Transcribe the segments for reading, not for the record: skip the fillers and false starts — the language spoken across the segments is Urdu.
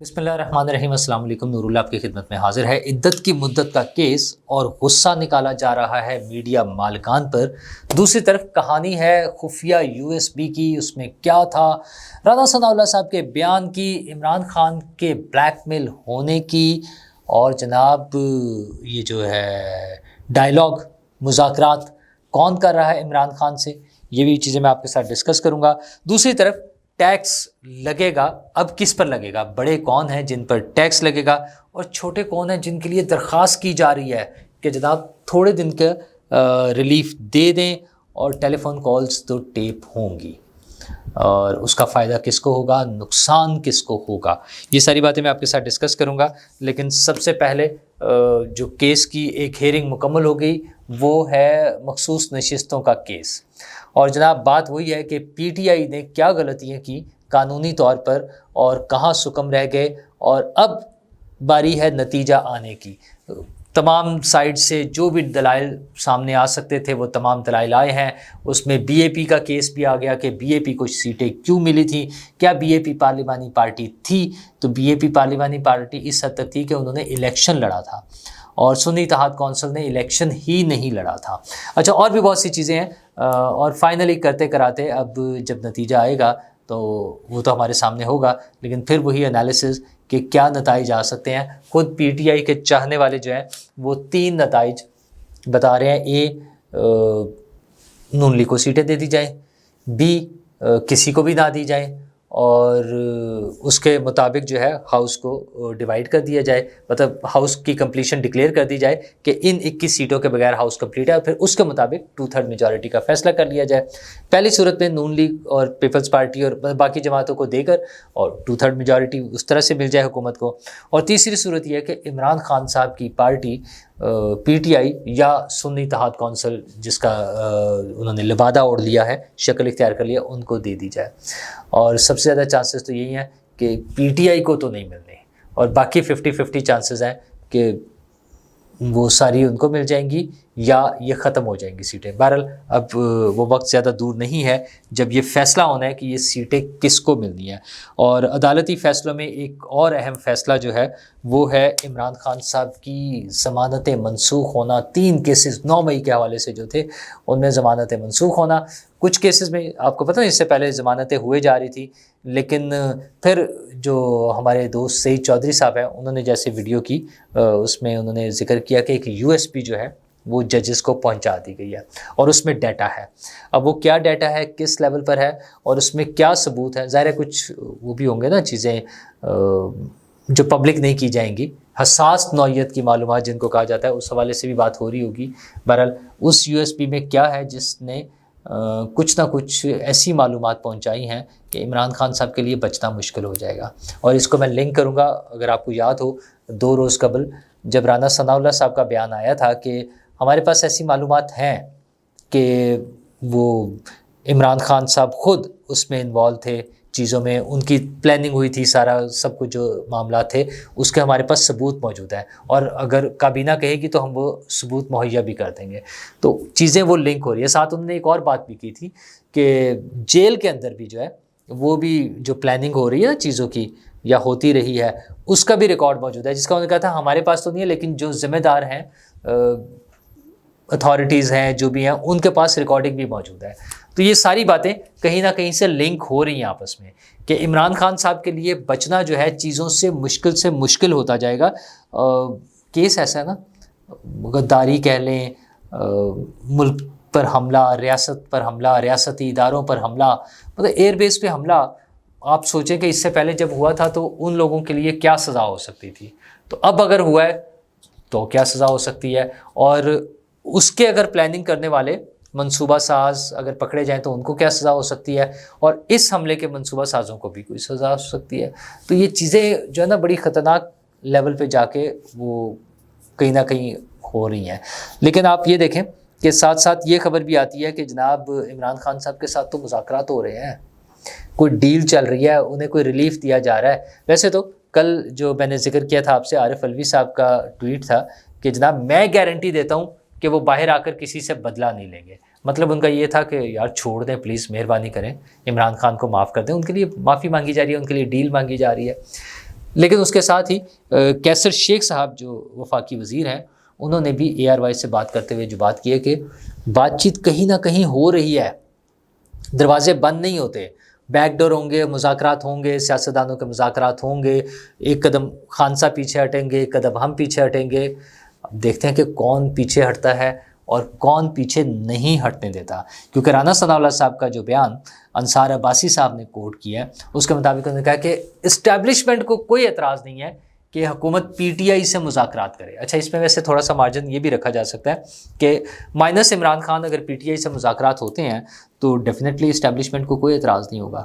بسم اللہ الرحمن الرحیم۔ السلام علیکم، نور اللہ آپ کی خدمت میں حاضر ہے۔ عدت کی مدت کا کیس اور غصہ نکالا جا رہا ہے میڈیا مالکان پر۔ دوسری طرف کہانی ہے خفیہ USB کی، اس میں کیا تھا، رانا ثناءاللہ صاحب کے بیان کی، عمران خان کے بلیک میل ہونے کی، اور جناب یہ جو ہے ڈائلاگ مذاکرات کون کر رہا ہے عمران خان سے، یہ بھی چیزیں میں آپ کے ساتھ ڈسکس کروں گا۔ دوسری طرف ٹیکس لگے گا، اب کس پر لگے گا؟ بڑے کون ہیں جن پر ٹیکس لگے گا، اور چھوٹے کون ہیں جن کے لیے درخواست کی جا رہی ہے کہ جناب تھوڑے دن کا ریلیف دے دیں، اور ٹیلی فون کالز تو ٹیپ ہوں گی، اور اس کا فائدہ کس کو ہوگا، نقصان کس کو ہوگا، یہ ساری باتیں میں آپ کے ساتھ ڈسکس کروں گا۔ لیکن سب سے پہلے جو کیس کی ایک ہیئرنگ مکمل ہو گئی وہ ہے مخصوص نشستوں کا کیس، اور جناب بات وہی ہے کہ PTI نے کیا غلطیاں کی قانونی طور پر اور کہاں سکم رہ گئے، اور اب باری ہے نتیجہ آنے کی۔ تمام سائڈ سے جو بھی دلائل سامنے آ سکتے تھے وہ تمام دلائل آئے ہیں۔ اس میں BAP کا کیس بھی آ گیا کہ BAP کو سیٹیں کیوں ملی تھیں، کیا BAP پارلیمانی پارٹی تھی؟ تو BAP پارلیمانی پارٹی اس حد تک تھی کہ انہوں نے الیکشن لڑا تھا، اور سنی اتحاد کونسل نے الیکشن ہی نہیں لڑا تھا۔ اچھا، اور بھی بہت سی چیزیں ہیں، اور فائنلی کرتے کراتے اب جب نتیجہ آئے گا تو وہ تو ہمارے سامنے ہوگا، لیکن پھر وہی انالیسز کہ کیا نتائج آ سکتے ہیں۔ خود PTI کے چاہنے والے جو ہیں وہ 3 نتائج بتا رہے ہیں۔ نون لیگ کو سیٹیں دے دی جائیں، B کسی کو بھی نہ دی جائیں، اور اس کے مطابق جو ہے ہاؤس کو ڈیوائیڈ کر دیا جائے، مطلب ہاؤس کی کمپلیشن ڈکلیئر کر دی جائے کہ ان 21 سیٹوں کے بغیر ہاؤس کمپلیٹ ہے، اور پھر اس کے مطابق 2/3 میجورٹی کا فیصلہ کر لیا جائے۔ پہلی صورت میں نون لیگ اور پیپلز پارٹی اور باقی جماعتوں کو دے کر اور 2/3 میجورٹی اس طرح سے مل جائے حکومت کو۔ اور تیسری صورت یہ ہے کہ عمران خان صاحب کی پارٹی PTI یا سنی اتحاد کونسل جس کا انہوں نے لبادہ اوڑھ لیا ہے، شکل اختیار کر لیا، ان کو دے دی جائے۔ اور سب سے زیادہ چانسز تو یہی ہیں کہ PTI کو تو نہیں ملنے، اور باقی 50-50 چانسز ہیں کہ وہ ساری ان کو مل جائیں گی یا یہ ختم ہو جائیں گی سیٹیں۔ بہرحال اب وہ وقت زیادہ دور نہیں ہے جب یہ فیصلہ ہونا ہے کہ یہ سیٹیں کس کو ملنی ہیں۔ اور عدالتی فیصلوں میں ایک اور اہم فیصلہ جو ہے وہ ہے عمران خان صاحب کی ضمانتیں منسوخ ہونا۔ 3 کیسز 9 مئی کے حوالے سے جو تھے ان میں ضمانتیں منسوخ ہونا۔ کچھ کیسز میں آپ کو پتہ ہے اس سے پہلے ضمانتیں ہوئے جا رہی تھی، لیکن پھر جو ہمارے دوست سعید چودھری صاحب ہیں انہوں نے جیسے ویڈیو کی اس میں انہوں نے ذکر کیا کہ ایک USB جو ہے وہ ججز کو پہنچا دی گئی ہے، اور اس میں ڈیٹا ہے۔ اب وہ کیا ڈیٹا ہے، کس لیول پر ہے، اور اس میں کیا ثبوت ہے، ظاہر ہے کچھ وہ بھی ہوں گے نا چیزیں جو پبلک نہیں کی جائیں گی، حساس نوعیت کی معلومات جن کو کہا جاتا ہے، اس حوالے سے بھی بات ہو رہی ہوگی۔ بہرحال اس USB میں کیا ہے جس نے کچھ نہ کچھ ایسی معلومات پہنچائی ہیں کہ عمران خان صاحب کے لیے بچنا مشکل ہو جائے گا۔ اور اس کو میں لنک کروں گا، اگر آپ کو یاد ہو 2 روز قبل جب رانا ثناءاللہ صاحب کا بیان آیا تھا کہ ہمارے پاس ایسی معلومات ہیں کہ وہ عمران خان صاحب خود اس میں انوالو تھے، چیزوں میں ان کی پلاننگ ہوئی تھی، سارا سب کچھ جو معاملات تھے اس کے ہمارے پاس ثبوت موجود ہے، اور اگر کابینہ کہے گی تو ہم وہ ثبوت مہیا بھی کر دیں گے۔ تو چیزیں وہ لنک ہو رہی ہے۔ ساتھ انہوں نے ایک اور بات بھی کی تھی کہ جیل کے اندر بھی جو ہے وہ بھی جو پلاننگ ہو رہی ہے نا چیزوں کی یا ہوتی رہی ہے، اس کا بھی ریکارڈ موجود ہے، جس کا انہوں نے کہا تھا ہمارے پاس تو نہیں ہے، لیکن جو ذمہ دار ہیں اتھارٹیز ہیں جو بھی ہیں ان کے پاس ریکارڈنگ بھی موجود ہے۔ تو یہ ساری باتیں کہیں نہ کہیں سے لنک ہو رہی ہیں آپس میں کہ عمران خان صاحب کے لیے بچنا جو ہے چیزوں سے مشکل ہوتا جائے گا۔ کیس ایسا ہے نا، غداری کہہ لیں، ملک پر حملہ، ریاست پر حملہ، ریاستی اداروں پر حملہ، مطلب ایئر بیس پہ حملہ۔ آپ سوچیں کہ اس سے پہلے جب ہوا تھا تو ان لوگوں کے لیے کیا سزا ہو سکتی تھی، تو اب اگر ہوا ہے تو کیا سزا ہو سکتی ہے، اور اس کے اگر پلاننگ کرنے والے منصوبہ ساز اگر پکڑے جائیں تو ان کو کیا سزا ہو سکتی ہے، اور اس حملے کے منصوبہ سازوں کو بھی کوئی سزا ہو سکتی ہے۔ تو یہ چیزیں جو ہے نا بڑی خطرناک لیول پہ جا کے وہ کہیں نہ کہیں ہو رہی ہیں۔ لیکن آپ یہ دیکھیں کہ ساتھ ساتھ یہ خبر بھی آتی ہے کہ جناب عمران خان صاحب کے ساتھ تو مذاکرات ہو رہے ہیں، کوئی ڈیل چل رہی ہے، انہیں کوئی ریلیف دیا جا رہا ہے۔ ویسے تو کل جو میں نے ذکر کیا تھا آپ سے، عارف علوی صاحب کا ٹویٹ تھا کہ جناب میں گارنٹی دیتا ہوں کہ وہ باہر آ کر کسی سے بدلہ نہیں لیں گے۔ مطلب ان کا یہ تھا کہ یار چھوڑ دیں پلیز، مہربانی کریں، عمران خان کو معاف کر دیں۔ ان کے لیے معافی مانگی جا رہی ہے، ان کے لیے ڈیل مانگی جا رہی ہے۔ لیکن اس کے ساتھ ہی کیسر شیخ صاحب جو وفاقی وزیر ہیں انہوں نے بھی ARY سے بات کرتے ہوئے جو بات کی ہے کہ بات چیت کہیں نہ کہیں ہو رہی ہے، دروازے بند نہیں ہوتے، بیک ڈور ہوں گے، مذاکرات ہوں گے، سیاستدانوں کے مذاکرات ہوں گے، ایک قدم خان صاحب پیچھے ہٹیں گے، ایک قدم ہم پیچھے ہٹیں گے. اب دیکھتے ہیں کہ کون پیچھے ہٹتا ہے اور کون پیچھے نہیں ہٹنے دیتا. کیونکہ رانا ثناء اللہ صاحب کا جو بیان انصار عباسی صاحب نے کوٹ کیا ہے اس کے مطابق انہوں نے کہا کہ اسٹیبلشمنٹ کو کوئی اعتراض نہیں ہے کہ حکومت PTI سے مذاکرات کرے. اچھا، اس میں ویسے تھوڑا سا مارجن یہ بھی رکھا جا سکتا ہے کہ مائنس عمران خان اگر PTI سے مذاکرات ہوتے ہیں تو ڈیفینیٹلی اسٹیبلشمنٹ کو کوئی اعتراض نہیں ہوگا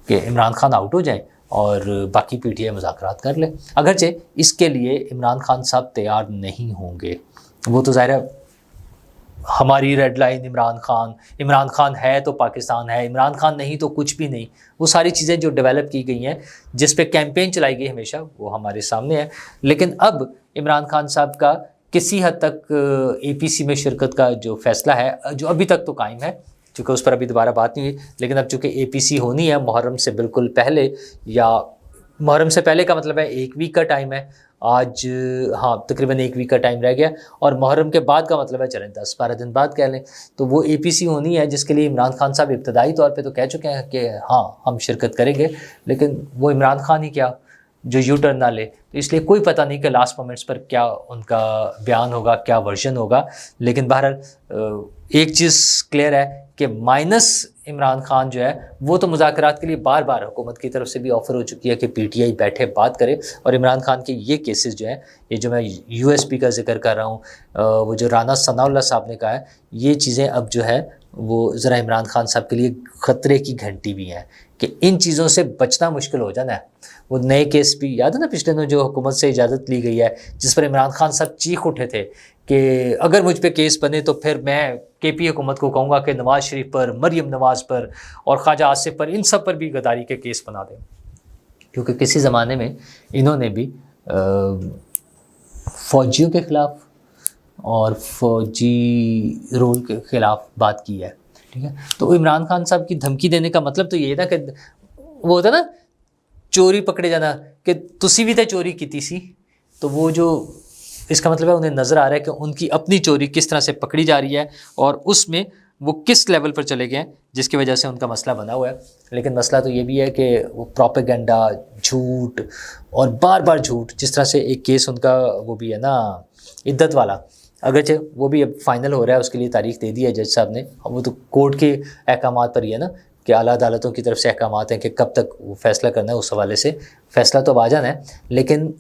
کہ عمران خان آؤٹ ہو جائیں اور باقی PTI مذاکرات کر لے. اگرچہ اس کے لیے عمران خان صاحب تیار نہیں ہوں گے. وہ تو ظاہر ہے ہماری ریڈ لائن عمران خان ہے تو پاکستان ہے، عمران خان نہیں تو کچھ بھی نہیں، وہ ساری چیزیں جو ڈیولپ کی گئی ہیں جس پہ کیمپین چلائی گئی ہمیشہ وہ ہمارے سامنے ہے. لیکن اب عمران خان صاحب کا کسی حد تک APC میں شرکت کا جو فیصلہ ہے جو ابھی تک تو قائم ہے، چونکہ اس پر ابھی دوبارہ بات نہیں ہوئی، لیکن اب چونکہ APC ہونی ہے محرم سے بالکل پہلے، یا محرم سے پہلے کا مطلب ہے 1 ویک کا ٹائم ہے، آج ہاں تقریباً 1 ویک کا ٹائم رہ گیا، اور محرم کے بعد کا مطلب ہے چلیں 10-12 دن بعد کہہ لیں، تو وہ APC ہونی ہے جس کے لیے عمران خان صاحب ابتدائی طور پہ تو کہہ چکے ہیں کہ ہاں ہم شرکت کریں گے، لیکن وہ عمران خان ہی کیا جو یو ٹرن نہ لے، تو اس لیے کوئی پتہ نہیں کہ لاسٹ مومنٹس پر کیا ان کا بیان ہوگا، کیا ورژن ہوگا. لیکن بہرحال ایک چیز کلیئر ہے کہ مائنس عمران خان جو ہے وہ تو مذاکرات کے لیے بار بار حکومت کی طرف سے بھی آفر ہو چکی ہے کہ PTI بیٹھے بات کرے، اور عمران خان کے یہ کیسز جو ہیں، یہ جو میں USB کا ذکر کر رہا ہوں، وہ جو رانا ثناء اللہ صاحب نے کہا ہے، یہ چیزیں اب جو ہے وہ ذرا عمران خان صاحب کے لیے خطرے کی گھنٹی بھی ہیں کہ ان چیزوں سے بچنا مشکل ہو جانا ہے. وہ نئے کیس بھی یاد ہے نا پچھلے دنوں جو حکومت سے اجازت لی گئی ہے، جس پر عمران خان صاحب چیخ اٹھے تھے کہ اگر مجھ پہ کیس بنے تو پھر میں KP حکومت کو کہوں گا کہ نواز شریف پر، مریم نواز پر اور خواجہ آصف پر، ان سب پر بھی غداری کے کیس بنا دیں. کیونکہ کسی زمانے میں انہوں نے بھی فوجیوں کے خلاف اور فوجی رول کے خلاف بات کی ہے. ٹھیک ہے، تو عمران خان صاحب کی دھمکی دینے کا مطلب تو یہ تھا کہ وہ ہوتا نا چوری پکڑے جانا کہ تسی بھی تے چوری کیتی سی، تو وہ جو اس کا مطلب ہے انہیں نظر آ رہا ہے کہ ان کی اپنی چوری کس طرح سے پکڑی جا رہی ہے اور اس میں وہ کس لیول پر چلے گئے ہیں جس کی وجہ سے ان کا مسئلہ بنا ہوا ہے. لیکن مسئلہ تو یہ بھی ہے کہ وہ پروپیگنڈا، جھوٹ اور بار بار جھوٹ، جس طرح سے ایک کیس ان کا وہ بھی ہے نا عدت والا، اگرچہ وہ بھی اب فائنل ہو رہا ہے، اس کے لیے تاریخ دے دی ہے جج صاحب نے، وہ تو کورٹ کے احکامات پر ہی ہے نا کہ اعلیٰ عدالتوں کی طرف سے احکامات ہیں کہ کب تک وہ فیصلہ کرنا ہے. اس حوالے سے فیصلہ تو اب آ جانا ہے، لیکن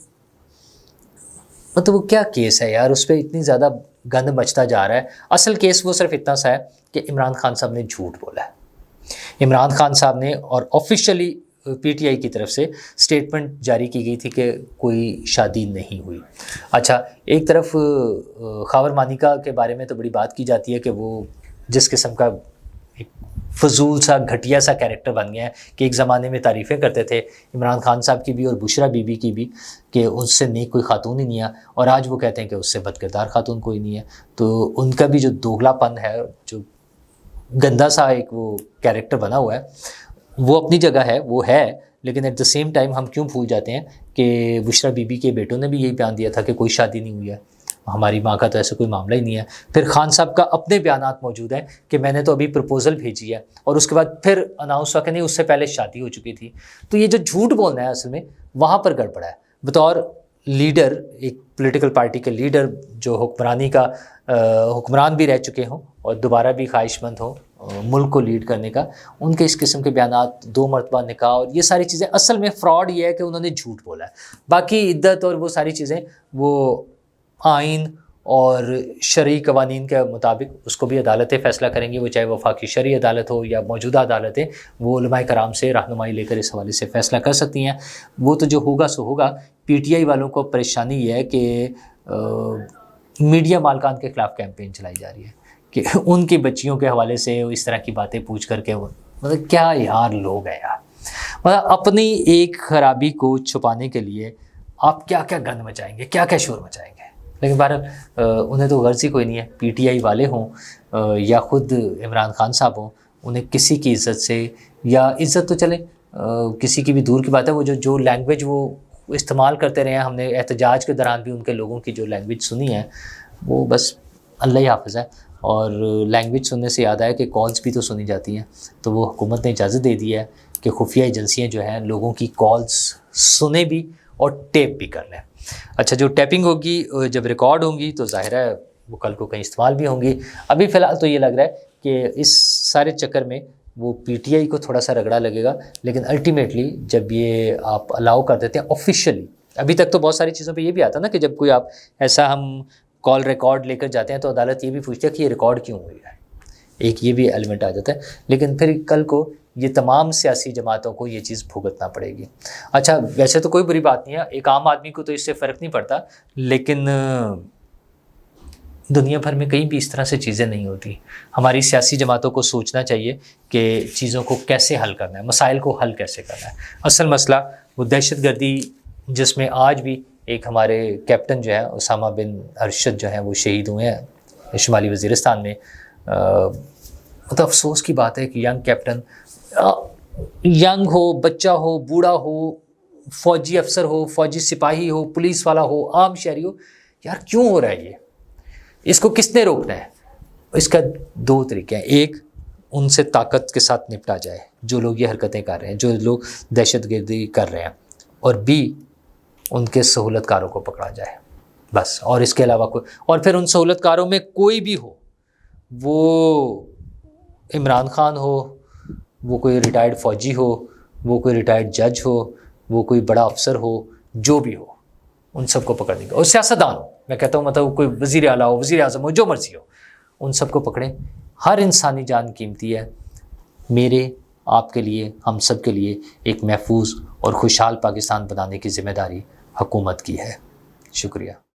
مطلب وہ کیا کیس ہے یار، اس پہ اتنی زیادہ گند مچتا جا رہا ہے. اصل کیس وہ صرف اتنا سا ہے کہ عمران خان صاحب نے جھوٹ بولا ہے. عمران خان صاحب نے، اور آفیشیلی PTI کی طرف سے سٹیٹمنٹ جاری کی گئی تھی کہ کوئی شادی نہیں ہوئی. اچھا، ایک طرف خاور مانیکا کے بارے میں تو بڑی بات کی جاتی ہے کہ وہ جس قسم کا ایک فضول سا گھٹیا سا کیریکٹر بن گیا ہے کہ ایک زمانے میں تعریفیں کرتے تھے عمران خان صاحب کی بھی اور بشرا بی بی کی بھی کہ اس سے نیک کوئی خاتون ہی نہیں ہے، اور آج وہ کہتے ہیں کہ اس سے بد کردار خاتون کوئی نہیں ہے. تو ان کا بھی جو دوگلا پن ہے، جو گندا سا ایک وہ کیریکٹر بنا ہوا ہے، وہ اپنی جگہ ہے، وہ ہے، لیکن ایٹ دا سیم ٹائم ہم کیوں بھول جاتے ہیں کہ بشرا بی بی کے بیٹوں نے بھی یہی بیان دیا تھا کہ کوئی شادی نہیں ہوئی ہے، ہماری ماں کا تو ایسا کوئی معاملہ ہی نہیں ہے. پھر خان صاحب کا اپنے بیانات موجود ہیں کہ میں نے تو ابھی پرپوزل بھیجی ہے، اور اس کے بعد پھر اناؤنس ہوا کہ نہیں اس سے پہلے شادی ہو چکی تھی. تو یہ جو جھوٹ بولنا ہے اصل میں وہاں پر گڑبڑا ہے. بطور لیڈر، ایک پولیٹیکل پارٹی کے لیڈر جو حکمرانی کا حکمران بھی رہ چکے ہوں اور دوبارہ بھی خواہش مند ہوں ملک کو لیڈ کرنے کا، ان کے اس قسم کے بیانات، 2 مرتبہ نکاح اور یہ ساری چیزیں، اصل میں فراڈ یہ ہے کہ انہوں نے جھوٹ بولا ہے. باقی عدت اور وہ ساری چیزیں وہ آئین اور شرعی قوانین کے مطابق اس کو بھی عدالتیں فیصلہ کریں گی، وہ چاہے وفاقی شرعی عدالت ہو یا موجودہ عدالتیں، وہ علماء کرام سے رہنمائی لے کر اس حوالے سے فیصلہ کر سکتی ہیں. وہ تو جو ہوگا سو ہوگا. PTI والوں کو پریشانی یہ ہے کہ میڈیا مالکان کے خلاف کیمپین چلائی جا رہی ہے کہ ان کی بچیوں کے حوالے سے اس طرح کی باتیں پوچھ کر کے، وہ مطلب کیا یار لوگ ہیں یار، مطلب اپنی ایک خرابی کو چھپانے کے لیے آپ کیا کیا گند مچائیں گے، کیا کیا شور مچائیں گے. لیکن بہرحال انہیں تو غرض ہی کوئی نہیں ہے، PTI والے ہوں یا خود عمران خان صاحب ہوں، انہیں کسی کی عزت سے، یا عزت تو چلے کسی کی بھی دور کی بات ہے، وہ جو لینگویج وہ استعمال کرتے رہے ہیں. ہم نے احتجاج کے دوران بھی ان کے لوگوں کی جو لینگویج سنی ہے وہ بس اللہ ہی حافظ ہے. اور لینگویج سننے سے یاد آیا کہ کالز بھی تو سنی جاتی ہیں, تو وہ حکومت نے اجازت دے دی ہے کہ خفیہ ایجنسیاں جو ہیں لوگوں کی کالز سنیں بھی اور ٹیپ بھی کر لیں. اچھا, جو ٹیپنگ ہوگی جب ریکارڈ ہوں گی تو ظاہر ہے وہ کل کو کہیں استعمال بھی ہوں گی. ابھی فی الحال تو یہ لگ رہا ہے کہ اس سارے چکر میں وہ پی ٹی آئی کو تھوڑا سا رگڑا لگے گا, لیکن الٹیمیٹلی جب یہ آپ الاؤ کر دیتے ہیں آفیشیلی. ابھی تک تو بہت ساری چیزوں پہ یہ بھی آتا نا کہ جب کوئی آپ ایسا ہم کال ریکارڈ لے کر جاتے ہیں تو عدالت یہ بھی پوچھتی ہے کہ یہ ریکارڈ کیوں ہوئی ہے, ایک یہ بھی ایلیمنٹ آ جاتا ہے. لیکن پھر کل کو یہ تمام سیاسی جماعتوں کو یہ چیز بھگتنا پڑے گی. اچھا, ویسے تو کوئی بری بات نہیں ہے, ایک عام آدمی کو تو اس سے فرق نہیں پڑتا, لیکن دنیا بھر میں کہیں بھی اس طرح سے چیزیں نہیں ہوتی. ہماری سیاسی جماعتوں کو سوچنا چاہیے کہ چیزوں کو کیسے حل کرنا ہے, مسائل کو حل کیسے کرنا ہے. اصل مسئلہ وہ دہشت گردی جس میں آج بھی ایک ہمارے کیپٹن جو ہے اسامہ بن ارشد جو ہیں وہ شہید ہوئے ہیں شمالی وزیرستان میں. مطلب افسوس کی بات ہے کہ ینگ کیپٹن, ینگ ہو, بچہ ہو, بوڑھا ہو, فوجی افسر ہو, فوجی سپاہی ہو, پولیس والا ہو, عام شہری ہو, یار کیوں ہو رہا ہے یہ؟ اس کو کس نے روکنا ہے؟ اس کا دو طریقے ہیں. ایک, ان سے طاقت کے ساتھ نپٹا جائے جو لوگ یہ حرکتیں کر رہے ہیں, جو لوگ دہشت گردی کر رہے ہیں, اور بی, ان کے سہولت کاروں کو پکڑا جائے بس. اور اس کے علاوہ کوئی, اور پھر ان سہولت کاروں میں کوئی بھی ہو, وہ عمران خان ہو, وہ کوئی ریٹائرڈ فوجی ہو, وہ کوئی ریٹائرڈ جج ہو, وہ کوئی بڑا افسر ہو, جو بھی ہو, ان سب کو پکڑنے کا. اور سیاستدان ہو, میں کہتا ہوں مطلب کوئی وزیر اعلیٰ ہو, وزیر اعظم ہو, جو مرضی ہو, ان سب کو پکڑیں. ہر انسانی جان قیمتی ہے. میرے, آپ کے لیے, ہم سب کے لیے ایک محفوظ اور خوشحال پاکستان بنانے کی ذمہ داری حکومت کی ہے. شکریہ.